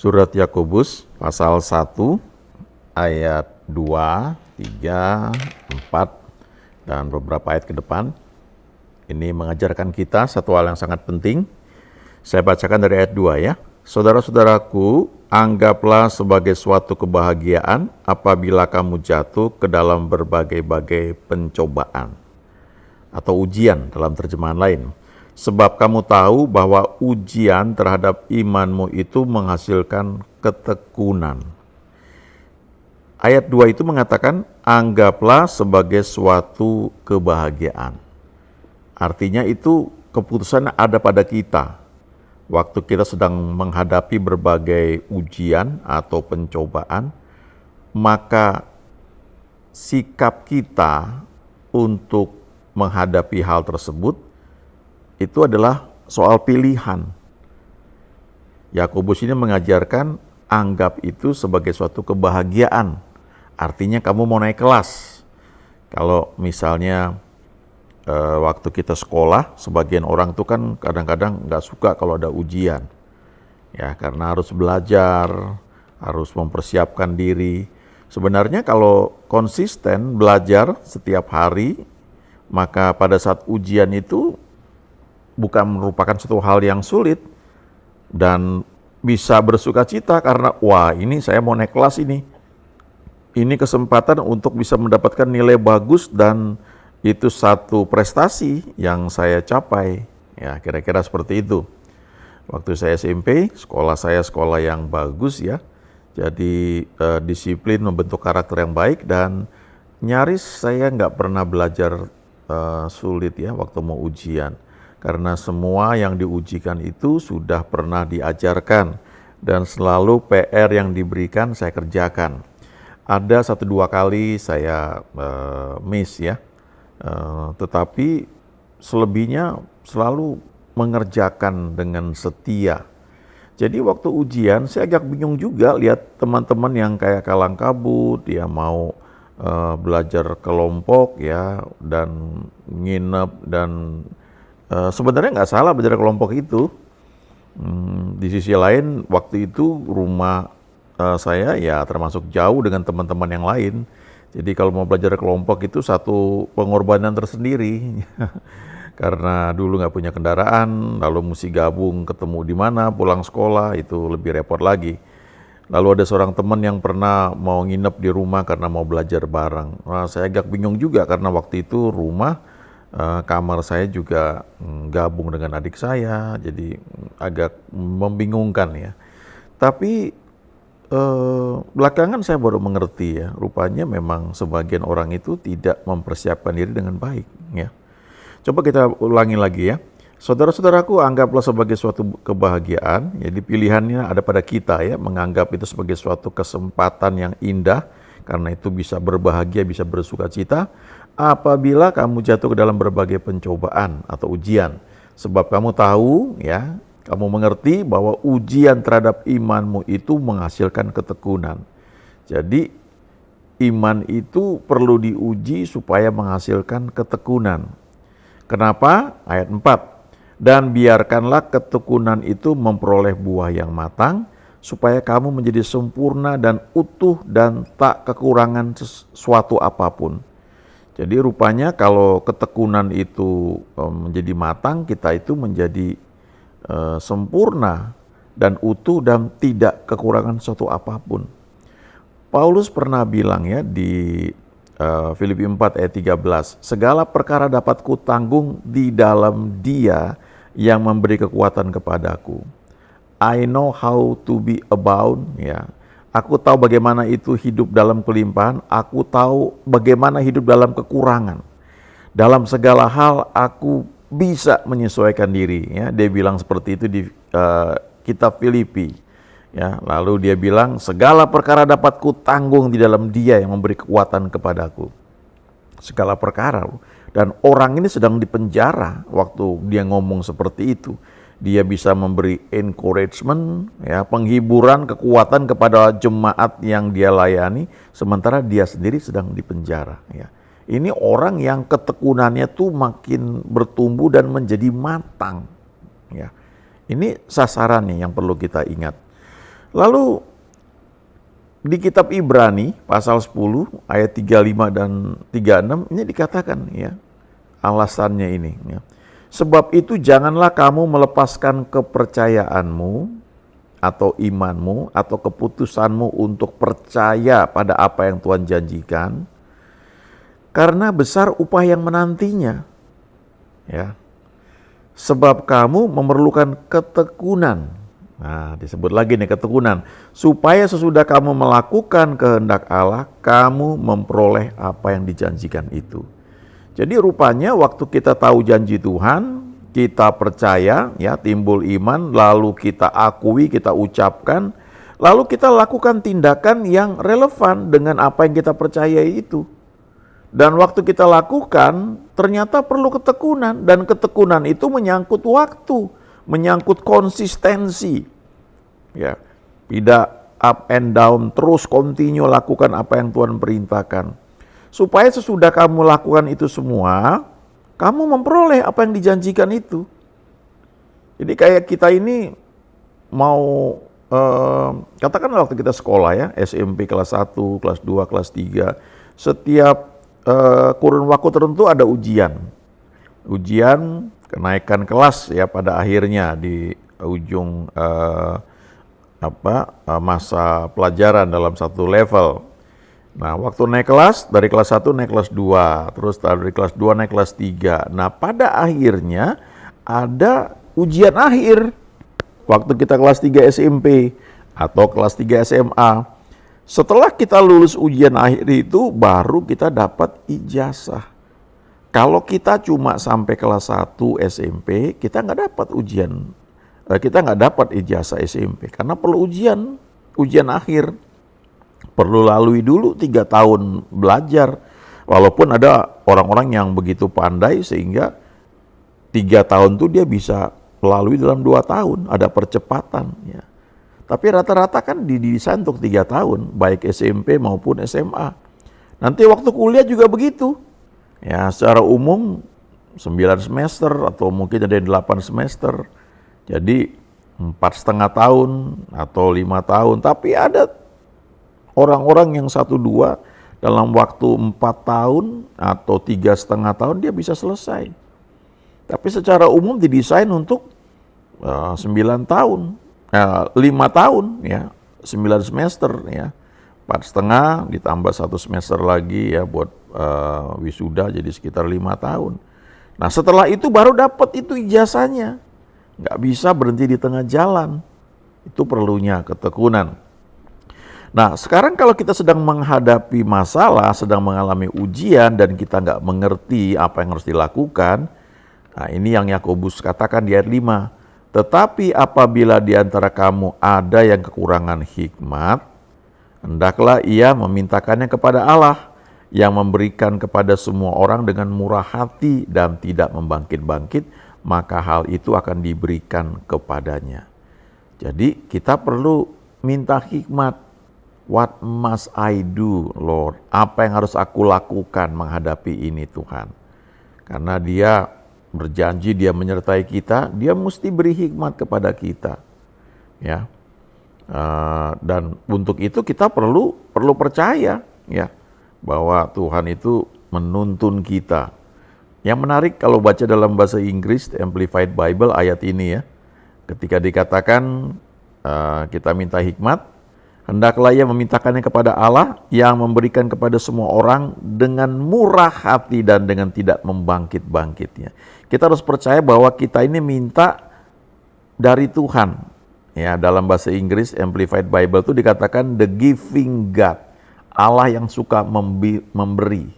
Surat Yakobus pasal 1 ayat 2, 3, 4 dan beberapa ayat ke depan. Ini mengajarkan kita satu hal yang sangat penting. Saya bacakan dari ayat 2 ya. Saudara-saudaraku, anggaplah sebagai suatu kebahagiaan apabila kamu jatuh ke dalam berbagai-bagai pencobaan atau ujian dalam terjemahan lain. Sebab kamu tahu bahwa ujian terhadap imanmu itu menghasilkan ketekunan. Ayat 2 itu mengatakan, anggaplah sebagai suatu kebahagiaan. Artinya itu keputusan ada pada kita. Waktu kita sedang menghadapi berbagai ujian atau pencobaan, maka sikap kita untuk menghadapi hal tersebut itu adalah soal pilihan. Yakobus ini mengajarkan anggap itu sebagai suatu kebahagiaan. Artinya kamu mau naik kelas. Kalau misalnya waktu kita sekolah, sebagian orang tuh kan kadang-kadang nggak suka kalau ada ujian. Ya, karena harus belajar, harus mempersiapkan diri. Sebenarnya kalau konsisten belajar setiap hari, maka pada saat ujian itu bukan merupakan suatu hal yang sulit dan bisa bersuka cita karena wah ini saya mau naik kelas ini. Ini kesempatan untuk bisa mendapatkan nilai bagus dan itu satu prestasi yang saya capai. Ya, kira-kira seperti itu. Waktu saya SMP, sekolah saya sekolah yang bagus ya. Jadi disiplin membentuk karakter yang baik dan nyaris saya nggak pernah belajar sulit ya waktu mau ujian. Karena semua yang diujikan itu sudah pernah diajarkan dan selalu PR yang diberikan saya kerjakan. Ada 1-2 kali saya miss ya, tetapi selebihnya selalu mengerjakan dengan setia. Jadi waktu ujian saya agak bingung juga lihat teman-teman yang kayak kalang kabut, dia mau belajar kelompok ya dan nginep dan sebenarnya nggak salah belajar kelompok itu. Di sisi lain waktu itu rumah saya ya termasuk jauh dengan teman-teman yang lain. Jadi kalau mau belajar kelompok itu satu pengorbanan tersendiri. Karena dulu nggak punya kendaraan, lalu mesti gabung ketemu di mana, pulang sekolah itu lebih repot lagi. Lalu ada seorang teman yang pernah mau nginep di rumah karena mau belajar bareng. Nah, saya agak bingung juga karena waktu itu rumah kamar saya juga gabung dengan adik saya, jadi agak membingungkan ya. Tapi belakangan saya baru mengerti ya, rupanya memang sebagian orang itu tidak mempersiapkan diri dengan baik ya. Coba kita ulangi lagi ya. Saudara-saudaraku, anggaplah sebagai suatu kebahagiaan, jadi pilihannya ada pada kita ya, menganggap itu sebagai suatu kesempatan yang indah, karena itu bisa berbahagia, bisa bersuka cita, apabila kamu jatuh ke dalam berbagai pencobaan atau ujian. Sebab kamu tahu ya, kamu mengerti bahwa ujian terhadap imanmu itu menghasilkan ketekunan. Jadi iman itu perlu diuji supaya menghasilkan ketekunan. Kenapa? Ayat 4. Dan biarkanlah ketekunan itu memperoleh buah yang matang, supaya kamu menjadi sempurna dan utuh dan tak kekurangan sesuatu apapun. Jadi rupanya kalau ketekunan itu menjadi matang, kita itu menjadi sempurna dan utuh dan tidak kekurangan sesuatu apapun. Paulus pernah bilang ya di Filipi 4 ayat 13, segala perkara dapat kutanggung di dalam Dia yang memberi kekuatan kepadaku. I know how to be abound ya. Aku tahu bagaimana itu hidup dalam kelimpahan, aku tahu bagaimana hidup dalam kekurangan. Dalam segala hal aku bisa menyesuaikan diri ya. Dia bilang seperti itu di kitab Filipi. Ya, lalu dia bilang segala perkara dapat kutanggung di dalam Dia yang memberi kekuatan kepadaku. Segala perkara. Dan orang ini sedang dipenjara waktu dia ngomong seperti itu. Dia bisa memberi encouragement, ya, penghiburan, kekuatan kepada jemaat yang dia layani, sementara dia sendiri sedang dipenjara. Ya. Ini orang yang ketekunannya tuh makin bertumbuh dan menjadi matang. Ya. Ini sasarannya yang perlu kita ingat. Lalu di kitab Ibrani pasal 10 ayat 35 dan 36 ini dikatakan ya alasannya ini ya. Sebab itu janganlah kamu melepaskan kepercayaanmu atau imanmu atau keputusanmu untuk percaya pada apa yang Tuhan janjikan, karena besar upah yang menantinya. Ya. Sebab kamu memerlukan ketekunan. Nah, disebut lagi nih ketekunan. Supaya sesudah kamu melakukan kehendak Allah, kamu memperoleh apa yang dijanjikan itu. Jadi rupanya waktu kita tahu janji Tuhan, kita percaya, ya timbul iman, lalu kita akui, kita ucapkan, lalu kita lakukan tindakan yang relevan dengan apa yang kita percayai itu. Dan waktu kita lakukan, ternyata perlu ketekunan, dan ketekunan itu menyangkut waktu, menyangkut konsistensi. Ya, tidak up and down, terus continue lakukan apa yang Tuhan perintahkan. Supaya sesudah kamu lakukan itu semua, kamu memperoleh apa yang dijanjikan itu. Jadi kayak kita ini mau, katakanlah waktu kita sekolah ya, SMP kelas 1, kelas 2, kelas 3, setiap kurun waktu tertentu ada ujian. Ujian kenaikan kelas ya pada akhirnya di ujung masa pelajaran dalam satu level. Nah, waktu naik kelas, dari kelas 1 naik kelas 2, terus dari kelas 2 naik kelas 3. Nah, pada akhirnya ada ujian akhir. Waktu kita kelas 3 SMP atau kelas 3 SMA. Setelah kita lulus ujian akhir itu, baru kita dapat ijazah. Kalau kita cuma sampai kelas 1 SMP, kita nggak dapat ujian. Kita nggak dapat ijazah SMP, karena perlu ujian akhir. Perlu lalui dulu 3 tahun belajar. Walaupun ada orang-orang yang begitu pandai sehingga 3 tahun itu dia bisa melalui dalam 2 tahun, ada percepatan. Ya. Tapi rata-rata kan didesain untuk 3 tahun, baik SMP maupun SMA. Nanti waktu kuliah juga begitu. Ya, secara umum 9 semester atau mungkin ada 8 semester. Jadi 4,5 tahun atau 5 tahun. Tapi ada orang-orang yang 1-2 dalam waktu 4 tahun atau 3,5 tahun dia bisa selesai. Tapi secara umum didesain untuk 9 tahun, 5 tahun ya, 9 semester ya. 4,5 ditambah 1 semester lagi ya buat wisuda, jadi sekitar 5 tahun. Nah setelah itu baru dapat itu ijazahnya. Nggak bisa berhenti di tengah jalan. Itu perlunya ketekunan. Nah sekarang kalau kita sedang menghadapi masalah, sedang mengalami ujian dan kita nggak mengerti apa yang harus dilakukan, nah ini yang Yakobus katakan di ayat 5. Tetapi apabila di antara kamu ada yang kekurangan hikmat, hendaklah ia memintakannya kepada Allah yang memberikan kepada semua orang dengan murah hati dan tidak membangkit-bangkit, maka hal itu akan diberikan kepadanya. Jadi kita perlu minta hikmat. What must I do, Lord? Apa yang harus aku lakukan menghadapi ini, Tuhan? Karena Dia berjanji, Dia menyertai kita, Dia mesti beri hikmat kepada kita. Ya, dan untuk itu kita perlu percaya, ya, bahwa Tuhan itu menuntun kita. Yang menarik kalau baca dalam bahasa Inggris, Amplified Bible ayat ini ya, ketika dikatakan kita minta hikmat, hendaklah ia memintakannya kepada Allah yang memberikan kepada semua orang dengan murah hati dan dengan tidak membangkit-bangkitnya. Kita harus percaya bahwa kita ini minta dari Tuhan. Ya, dalam bahasa Inggris Amplified Bible itu dikatakan the giving God, Allah yang suka memberi.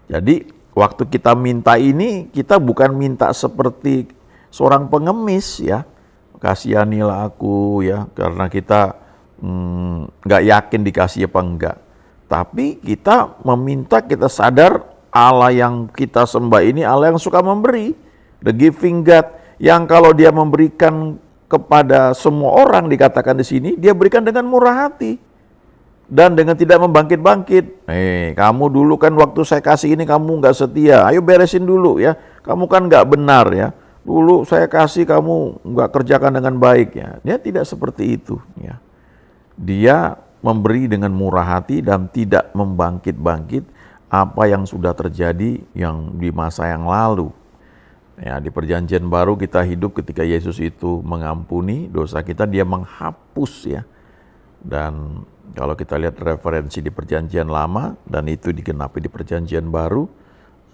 Jadi waktu kita minta ini, kita bukan minta seperti seorang pengemis ya, kasihanilah aku ya, karena kita nggak yakin dikasih apa enggak. Tapi kita meminta, kita sadar Allah yang kita sembah ini Allah yang suka memberi, the giving God, yang kalau Dia memberikan kepada semua orang dikatakan di sini, Dia berikan dengan murah hati dan dengan tidak membangkit-bangkit. Kamu dulu kan waktu saya kasih ini kamu nggak setia, ayo beresin dulu ya. Kamu kan nggak benar ya. Dulu saya kasih kamu nggak kerjakan dengan baik ya. Dia tidak seperti itu ya. Dia memberi dengan murah hati dan tidak membangkit-bangkit apa yang sudah terjadi yang di masa yang lalu. Ya, di perjanjian baru kita hidup ketika Yesus itu mengampuni dosa kita, dia menghapus ya. Dan kalau kita lihat referensi di perjanjian lama dan itu digenapi di perjanjian baru,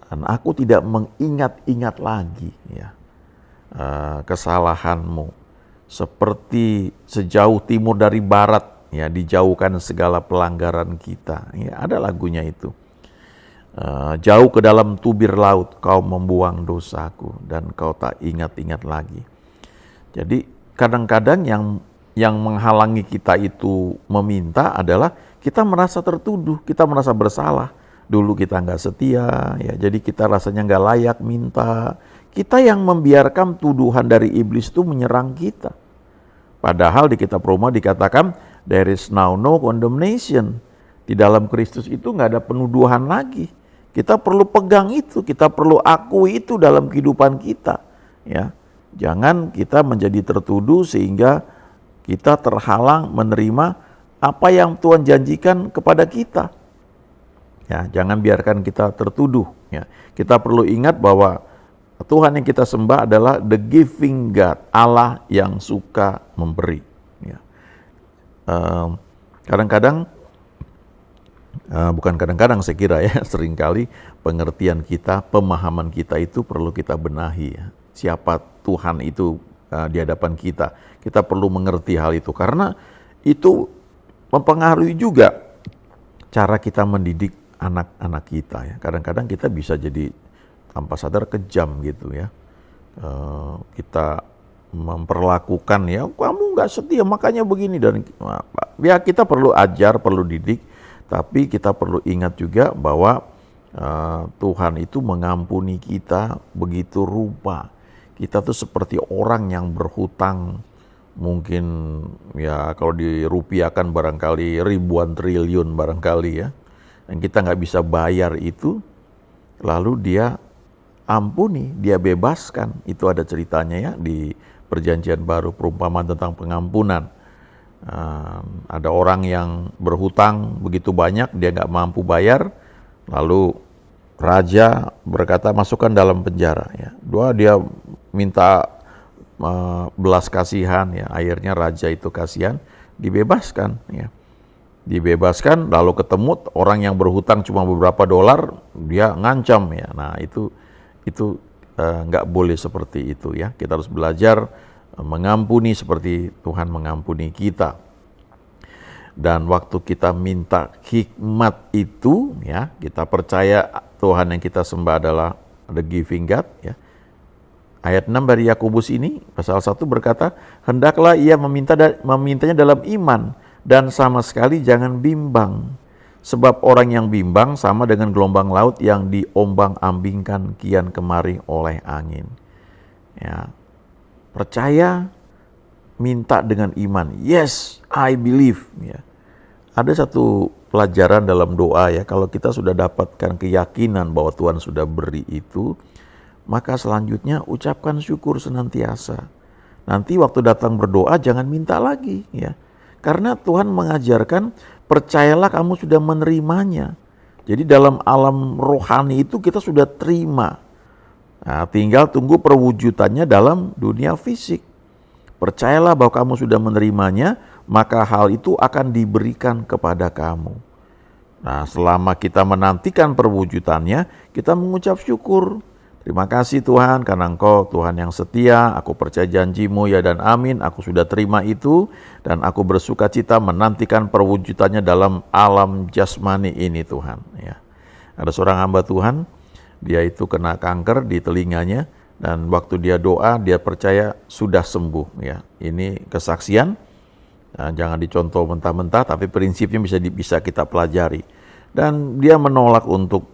dan aku tidak mengingat-ingat lagi ya kesalahanmu, seperti sejauh timur dari barat ya, dijauhkan segala pelanggaran kita. Ya, ada lagunya itu. Jauh ke dalam tubir laut kau membuang dosaku dan kau tak ingat-ingat lagi. Jadi kadang-kadang yang menghalangi kita itu meminta adalah kita merasa tertuduh, kita merasa bersalah. Dulu kita nggak setia, ya, jadi kita rasanya nggak layak minta. Kita yang membiarkan tuduhan dari iblis itu menyerang kita. Padahal di kitab Roma dikatakan there is now no condemnation. Di dalam Kristus itu nggak ada penuduhan lagi. Kita perlu pegang itu, kita perlu akui itu dalam kehidupan kita. Ya, jangan kita menjadi tertuduh sehingga kita terhalang menerima apa yang Tuhan janjikan kepada kita. Ya, jangan biarkan kita tertuduh. Ya, kita perlu ingat bahwa Tuhan yang kita sembah adalah the giving God, Allah yang suka memberi. Ya. Bukan kadang-kadang saya kira ya, seringkali pengertian kita, pemahaman kita itu perlu kita benahi ya. Siapa Tuhan itu di hadapan kita. Kita perlu mengerti hal itu karena itu mempengaruhi juga cara kita mendidik anak-anak kita ya. Kadang-kadang kita bisa jadi tanpa sadar kejam gitu ya. Kita memperlakukan ya, kamu nggak setia makanya begini, dan ya kita perlu ajar, perlu didik. Tapi kita perlu ingat juga bahwa Tuhan itu mengampuni kita begitu rupa. Kita tuh seperti orang yang berhutang, mungkin ya kalau dirupiahkan barangkali ribuan triliun barangkali ya. Dan kita nggak bisa bayar itu, lalu dia ampuni, dia bebaskan. Itu ada ceritanya ya di perjanjian baru, perumpamaan tentang pengampunan. Ada orang yang berhutang begitu banyak, dia nggak mampu bayar, lalu raja berkata masukkan dalam penjara. Ya. Dia minta belas kasihan, ya. Akhirnya raja itu kasihan, dibebaskan. Ya. Dibebaskan, lalu ketemu orang yang berhutang cuma beberapa dolar, dia ngancam. Ya. Nah itu nggak boleh seperti itu ya. Kita harus belajar mengampuni seperti Tuhan mengampuni kita. Dan waktu kita minta hikmat itu ya, kita percaya Tuhan yang kita sembah adalah the giving God ya. Ayat 6 dari Yakobus ini pasal 1 berkata, hendaklah ia memintanya dalam iman dan sama sekali jangan bimbang. Sebab orang yang bimbang sama dengan gelombang laut yang diombang-ambingkan kian kemari oleh angin. Ya. Percaya, minta dengan iman. Yes, I believe. Ya. Ada satu pelajaran dalam doa ya, kalau kita sudah dapatkan keyakinan bahwa Tuhan sudah beri itu, maka selanjutnya ucapkan syukur senantiasa. Nanti waktu datang berdoa jangan minta lagi ya. Karena Tuhan mengajarkan percayalah kamu sudah menerimanya. Jadi dalam alam rohani itu kita sudah terima. Nah, tinggal tunggu perwujudannya dalam dunia fisik. Percayalah bahwa kamu sudah menerimanya, maka hal itu akan diberikan kepada kamu. Nah, selama kita menantikan perwujudannya, kita mengucap syukur. Terima kasih Tuhan, karena Engkau Tuhan yang setia, aku percaya janji-Mu ya dan amin, aku sudah terima itu, dan aku bersuka cita menantikan perwujudannya dalam alam jasmani ini Tuhan. Ya. Ada seorang hamba Tuhan, dia itu kena kanker di telinganya, dan waktu dia doa, dia percaya sudah sembuh. Ya. Ini kesaksian, nah, jangan dicontoh mentah-mentah, tapi prinsipnya bisa kita pelajari. Dan dia menolak untuk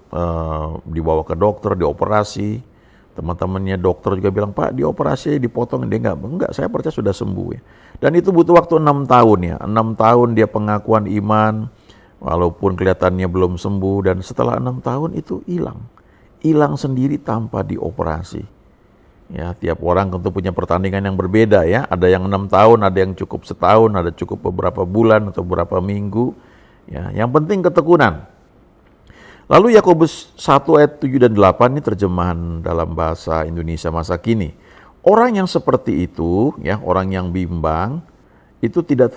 dibawa ke dokter, dioperasi. Teman-temannya dokter juga bilang, Pak dioperasi, dipotong. Dia enggak, saya percaya sudah sembuh. Ya. Dan itu butuh waktu 6 tahun ya. 6 tahun dia pengakuan iman, walaupun kelihatannya belum sembuh. Dan setelah 6 tahun itu hilang sendiri tanpa dioperasi. Ya, tiap orang tentu punya pertandingan yang berbeda ya. Ada yang 6 tahun, ada yang cukup setahun, ada cukup beberapa bulan atau beberapa minggu. Ya, yang penting ketekunan. Lalu Yakobus 1 ayat 7 dan 8 ini terjemahan dalam bahasa Indonesia masa kini. Orang yang seperti itu, ya, orang yang bimbang, itu tidak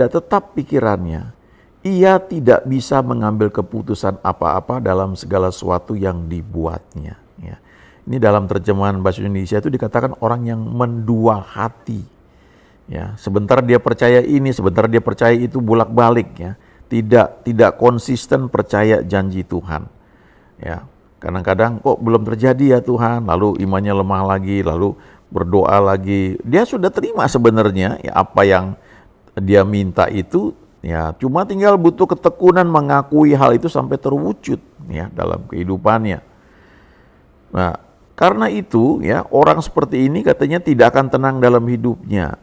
tetap pikirannya. Ia tidak bisa mengambil keputusan apa-apa dalam segala sesuatu yang dibuatnya. Ya. Ini dalam terjemahan bahasa Indonesia itu dikatakan orang yang mendua hati. Ya, sebentar dia percaya ini, sebentar dia percaya itu, bolak-balik ya. Tidak konsisten percaya janji Tuhan. Ya, kadang-kadang kok belum terjadi ya Tuhan, lalu imannya lemah lagi, lalu berdoa lagi. Dia sudah terima sebenarnya ya, apa yang dia minta itu, ya cuma tinggal butuh ketekunan mengakui hal itu sampai terwujud ya dalam kehidupannya. Nah, karena itu ya orang seperti ini katanya tidak akan tenang dalam hidupnya.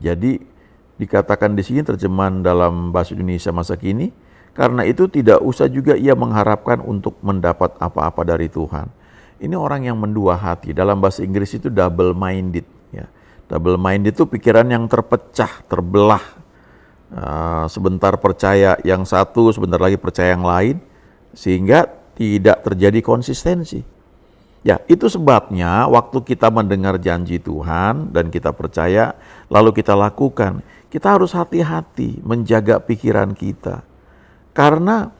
Jadi dikatakan di sini terjemahan dalam bahasa Indonesia masa kini, karena itu tidak usah juga ia mengharapkan untuk mendapat apa-apa dari Tuhan. Ini orang yang mendua hati. Dalam bahasa Inggris itu double minded. Ya. Double minded itu pikiran yang terpecah, terbelah. Sebentar percaya yang satu, sebentar lagi percaya yang lain, sehingga tidak terjadi konsistensi. Ya, itu sebabnya waktu kita mendengar janji Tuhan dan kita percaya, lalu kita lakukan, kita harus hati-hati menjaga pikiran kita. Karena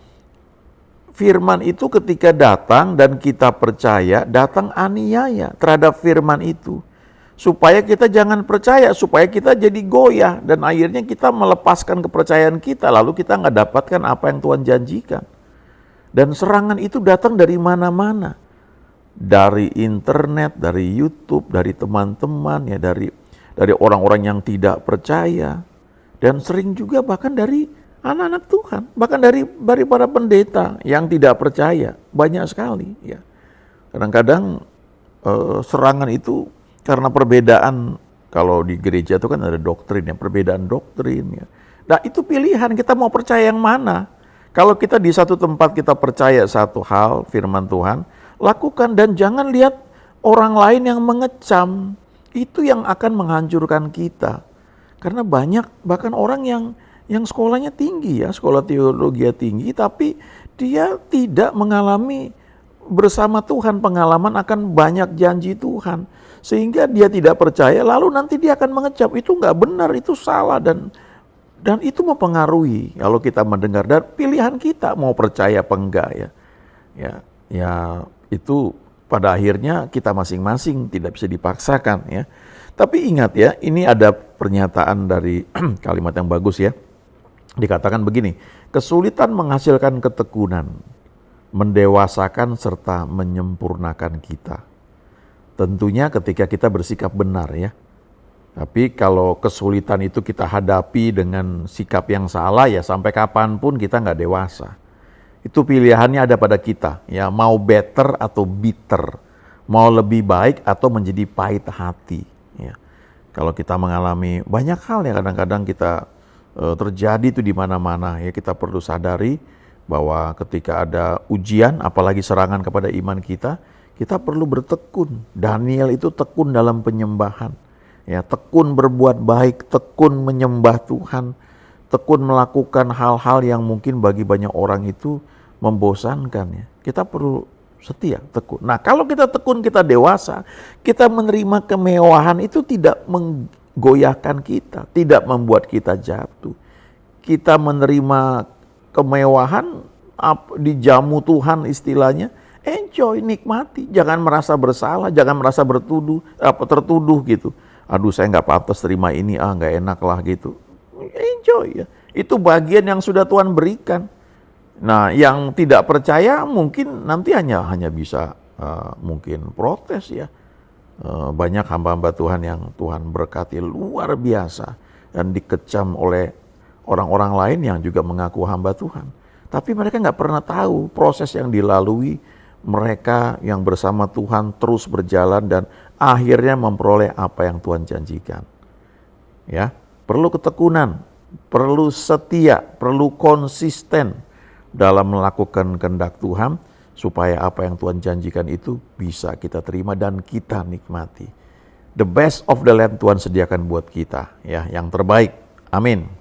firman itu ketika datang dan kita percaya, datang aniaya terhadap firman itu. Supaya kita jangan percaya, supaya kita jadi goyah dan akhirnya kita melepaskan kepercayaan kita, lalu kita nggak dapatkan apa yang Tuhan janjikan. Dan serangan itu datang dari mana-mana. Dari internet, dari YouTube, dari teman-teman, ya dari orang-orang yang tidak percaya, dan sering juga bahkan dari anak-anak Tuhan, bahkan dari para pendeta yang tidak percaya, banyak sekali. Ya, kadang-kadang serangan itu karena perbedaan. Kalau di gereja itu kan ada doktrin, ya perbedaan doktrin. Ya. Nah itu pilihan kita mau percaya yang mana. Kalau kita di satu tempat kita percaya satu hal, firman Tuhan, lakukan dan jangan lihat orang lain yang mengecam. Itu yang akan menghancurkan kita. Karena banyak bahkan orang yang sekolahnya tinggi ya, sekolah teologi tinggi, tapi dia tidak mengalami bersama Tuhan pengalaman akan banyak janji Tuhan. Sehingga dia tidak percaya, lalu nanti dia akan mengecap, itu nggak benar, itu salah, dan itu mempengaruhi kalau kita mendengar. Dan pilihan kita mau percaya apa enggak ya itu pada akhirnya kita masing-masing, tidak bisa dipaksakan ya. Tapi ingat ya, ini ada pernyataan dari kalimat yang bagus ya. Dikatakan begini, kesulitan menghasilkan ketekunan, mendewasakan serta menyempurnakan kita. Tentunya ketika kita bersikap benar ya. Tapi kalau kesulitan itu kita hadapi dengan sikap yang salah ya sampai kapanpun kita nggak dewasa. Itu pilihannya ada pada kita, ya mau better atau bitter, mau lebih baik atau menjadi pahit hati. Ya. Kalau kita mengalami banyak hal ya kadang-kadang kita terjadi itu di mana-mana ya, kita perlu sadari bahwa ketika ada ujian, apalagi serangan kepada iman kita perlu bertekun. Daniel itu tekun dalam penyembahan, ya tekun berbuat baik, tekun menyembah Tuhan, tekun melakukan hal-hal yang mungkin bagi banyak orang itu membosankan ya. Kita perlu setia, tekun. Nah, kalau kita tekun, kita dewasa, kita menerima kemewahan itu tidak menggoyahkan kita, tidak membuat kita jatuh. Kita menerima kemewahan dijamu Tuhan istilahnya, enjoy, nikmati, jangan merasa bersalah, jangan merasa tertuduh gitu. Aduh, saya nggak pantas terima ini, nggak enak lah gitu. Enjoy ya. Itu bagian yang sudah Tuhan berikan. Nah, yang tidak percaya mungkin nanti hanya bisa mungkin protes ya. Banyak hamba-hamba Tuhan yang Tuhan berkati luar biasa dan dikecam oleh orang-orang lain yang juga mengaku hamba Tuhan. Tapi mereka nggak pernah tahu proses yang dilalui mereka yang bersama Tuhan terus berjalan dan akhirnya memperoleh apa yang Tuhan janjikan. Ya, perlu ketekunan, perlu setia, perlu konsisten dalam melakukan kehendak Tuhan supaya apa yang Tuhan janjikan itu bisa kita terima dan kita nikmati. The best of the land Tuhan sediakan buat kita, ya, yang terbaik. Amin.